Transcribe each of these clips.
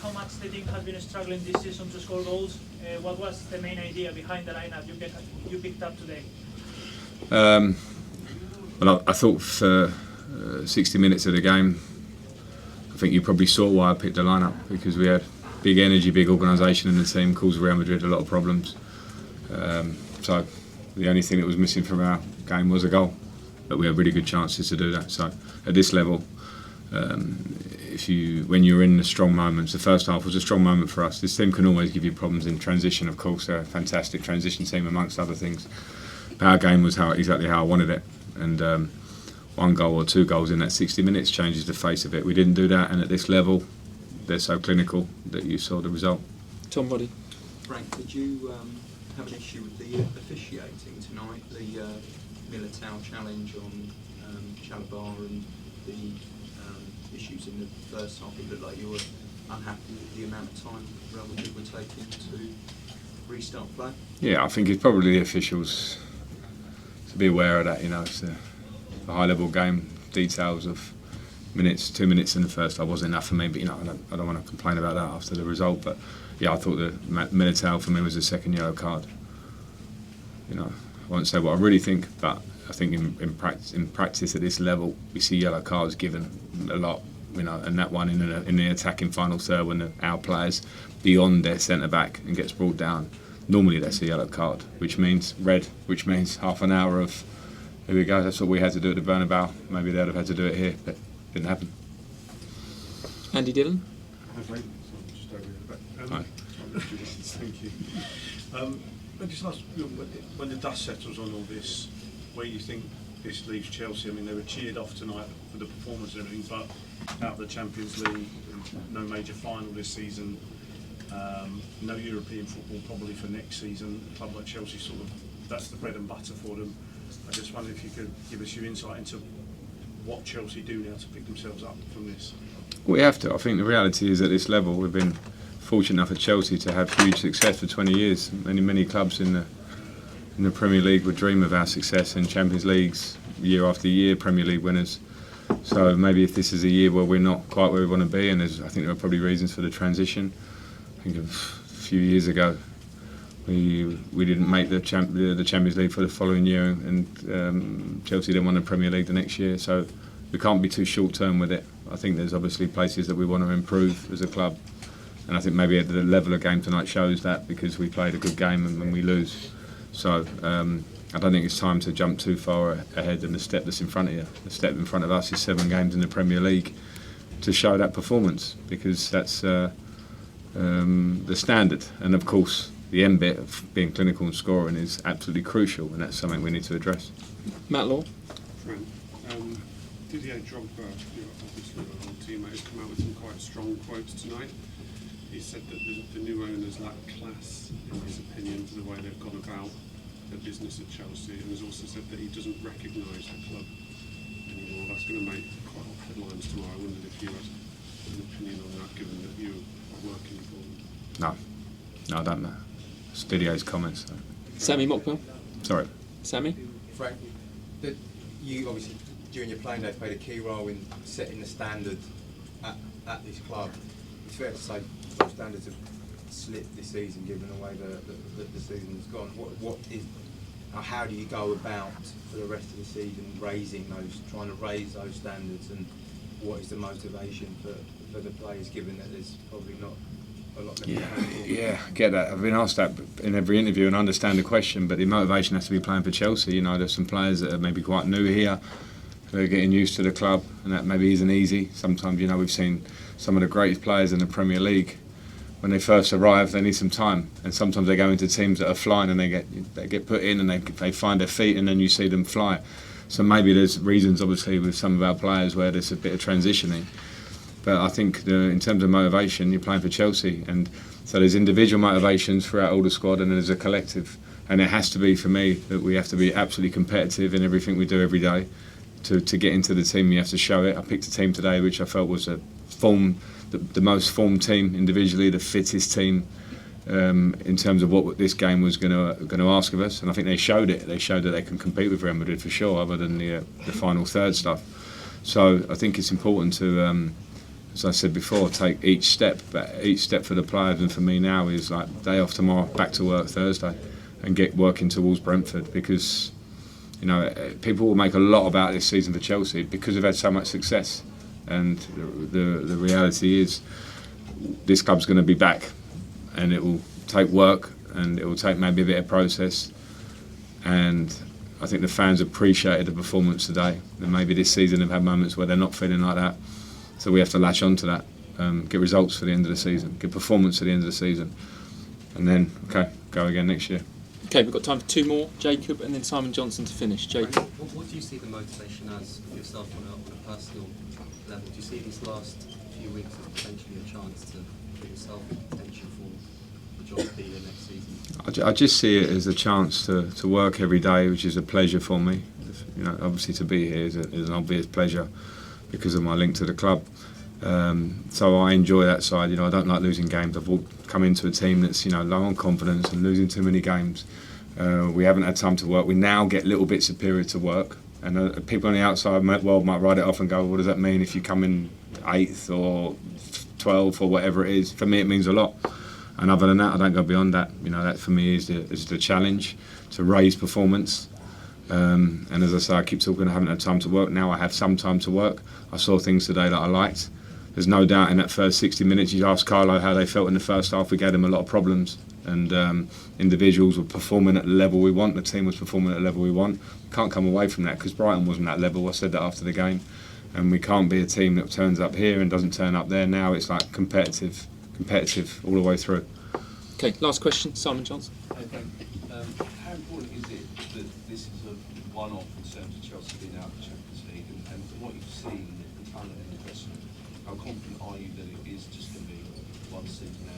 how much the team has been struggling this season to score goals. What was the main idea behind the lineup you picked up today? Well, I thought for 60 minutes of the game, I think you probably saw why I picked the lineup, because we had big energy, big organisation in the team, caused Real Madrid a lot of problems. So the only thing that was missing from our game was a goal, but we had really good chances to do that. So at this level, when you're in the strong moments, the first half was a strong moment for us. This team can always give you problems in transition, of course. They're a fantastic transition team amongst other things. But our game was exactly how I wanted it, and one goal or two goals in that 60 minutes changes the face of it. We didn't do that, and at this level, they're so clinical that you saw the result. Tom Roddy. Frank, did you have an issue with the officiating tonight? The Militao challenge on Chalabar and the issues in the first half. It looked like you were unhappy with the amount of time Real Madrid were taking to restart play. Yeah, I think it's probably the officials to be aware of that. You know, it's a high-level game. Details of minutes, 2 minutes in the first half wasn't enough for me. But you know, I don't want to complain about that after the result. But yeah, I thought the Militao for me was the second yellow card. You know, I won't say what I really think, but I think in practice at this level, we see yellow cards given a lot. You know, and that one in the attacking final third, when our players beyond their centre back and gets brought down, normally that's a yellow card, which means red, which means half an hour of here we go. That's what we had to do at the Bernabeu. Maybe they'd have had to do it here, but it didn't happen. Andy Dillon. Just over here. Hi. Thank you. I just ask, when the dust settles on all this, where you think this leaves Chelsea? I mean, they were cheered off tonight for the performance and everything, but out of the Champions League, no major final this season, no European football probably for next season. A club like Chelsea, sort of, that's the bread and butter for them. I just wonder if you could give us your insight into what Chelsea do now to pick themselves up from this. We have to. I think the reality is at this level, we've been fortunate enough at Chelsea to have huge success for 20 years. Many clubs in the Premier League would dream of our success in Champions Leagues year after year, Premier League winners. So maybe if this is a year where we're not quite where we want to be, and I think there are probably reasons for the transition. I think of a few years ago, we didn't make the Champions League for the following year, and Chelsea didn't win the Premier League the next year. So we can't be too short term with it. I think there's obviously places that we want to improve as a club, and I think maybe at the level of game tonight shows that, because we played a good game and when we lose. So I don't think it's time to jump too far ahead in the step that's in front of you. The step in front of us is 7 games in the Premier League to show that performance, because that's the standard. And of course, the end bit of being clinical and scoring is absolutely crucial, and that's something we need to address. Matt Law. Frank, Didier Drogba, obviously our teammate, has come out with some quite strong quotes tonight. He said that the new owners lack class, in his opinion, for the way they've gone about their business at Chelsea, and has also said that he doesn't recognise the club anymore. That's going to make quite a lot of headlines tomorrow. I wondered if you had an opinion on that, given that you are working for them. No, I don't know. It's Didier's comments. So. Sammy Mockbell. Sorry. Sammy. Frank, you obviously during your playing days played a key role in setting the standard at this club. It's fair to say those standards have slipped this season, given the way the season has gone. How do you go about for the rest of the season trying to raise those standards, and what is the motivation for the players, given that there's probably not a lot left? Yeah, I get that. I've been asked that in every interview and I understand the question, but the motivation has to be playing for Chelsea. You know, there's some players that are maybe quite new here, who are getting used to the club, and that maybe isn't easy. Sometimes, you know, we've seen some of the greatest players in the Premier League. When they first arrive, they need some time, and sometimes they go into teams that are flying, and they get put in, and they find their feet, and then you see them fly. So maybe there's reasons, obviously, with some of our players where there's a bit of transitioning. But I think in terms of motivation, you're playing for Chelsea, and so there's individual motivations throughout all the squad, and then there's a collective. And it has to be, for me, that we have to be absolutely competitive in everything we do every day. To get into the team, you have to show it. I picked a team today which I felt was the most formed team individually, the fittest team in terms of what this game was going to ask of us, and I think they showed it. They showed that they can compete with Real Madrid for sure, other than the final third stuff. So I think it's important to as I said before, take each step, but each step for the players and for me now is like day off tomorrow, back to work Thursday, and get working towards Brentford, because people will make a lot about this season for Chelsea because they've had so much success, and the reality is this club's going to be back, and it will take work and it will take maybe a bit of process, and I think the fans appreciated the performance today, and maybe this season they've had moments where they're not feeling like that, so we have to latch on to that, get results for the end of the season, get performance at the end of the season, and then go again next year. Okay, we've got time for two more. Jacob and then Simon Johnson to finish. Jacob. What do you see the motivation as for yourself on a personal level? Do you see these last few weeks as potentially a chance to put yourself in contention for the job of the next season? I just see it as a chance to work every day, which is a pleasure for me. Obviously to be here is an obvious pleasure because of my link to the club. So I enjoy that side. I don't like losing games. I've come into a team that's low on confidence and losing too many games. We haven't had time to work. We now get little bits of period to work, and people on the outside world might write it off and go, "What does that mean if you come in 8th or 12th or whatever it is?" For me, it means a lot. And other than that, I don't go beyond that. That for me is the challenge to raise performance. And as I say, I keep talking. I haven't had time to work. Now I have some time to work. I saw things today that I liked. There's no doubt in that first 60 minutes, you asked Carlo how they felt in the first half. We gave them a lot of problems, and individuals were performing at the level we want. The team was performing at the level we want. We can't come away from that because Brighton wasn't that level. I said that after the game, and we can't be a team that turns up here and doesn't turn up there. Now it's like competitive all the way through. Okay, last question, Simon Johnson. Okay. How important is it that this is a one-off in terms of Chelsea being out of the Champions League, and from what you've seen, the talent in the dressing room, how confident are you that it is just going to be one season now?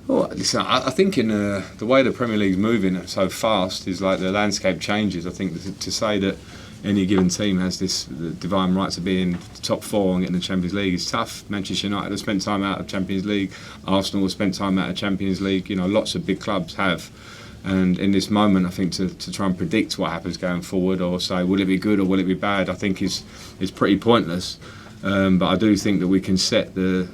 Well, listen, I think in the way the Premier League's moving so fast is like the landscape changes. I think to say that any given team has the divine right to be in the top 4 and get in the Champions League is tough. Manchester United have spent time out of Champions League. Arsenal have spent time out of Champions League. Lots of big clubs have. And in this moment, I think to try and predict what happens going forward, or say will it be good or will it be bad, I think is pretty pointless. But I do think that we can set the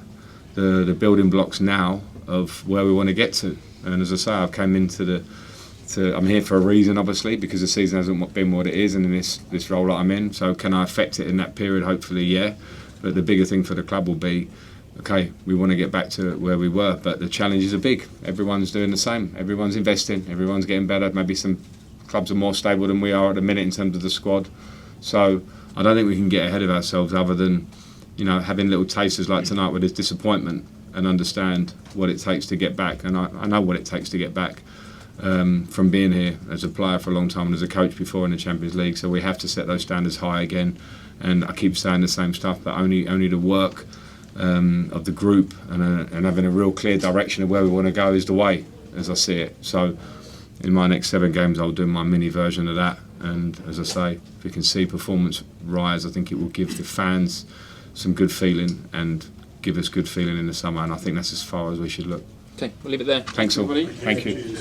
building blocks now of where we want to get to. And as I say, I've come into I'm here for a reason, obviously, because the season hasn't been what it is, and in this role that I'm in. So can I affect it in that period? Hopefully, yeah. But the bigger thing for the club will be, okay, we want to get back to where we were, but the challenges are big. Everyone's doing the same. Everyone's investing. Everyone's getting better. Maybe some clubs are more stable than we are at the minute in terms of the squad. So I don't think we can get ahead of ourselves other than, having little tasters like tonight where there's disappointment, and understand what it takes to get back. And I know what it takes to get back. From being here as a player for a long time and as a coach before in the Champions League, so we have to set those standards high again. And I keep saying the same stuff, but only the work of the group and having a real clear direction of where we want to go is the way, as I see it. So in my next 7 games, I'll do my mini version of that. And as I say, if we can see performance rise, I think it will give the fans some good feeling and give us good feeling in the summer. And I think that's as far as we should look. Okay, we'll leave it there. Thanks all. Everybody. Thank you.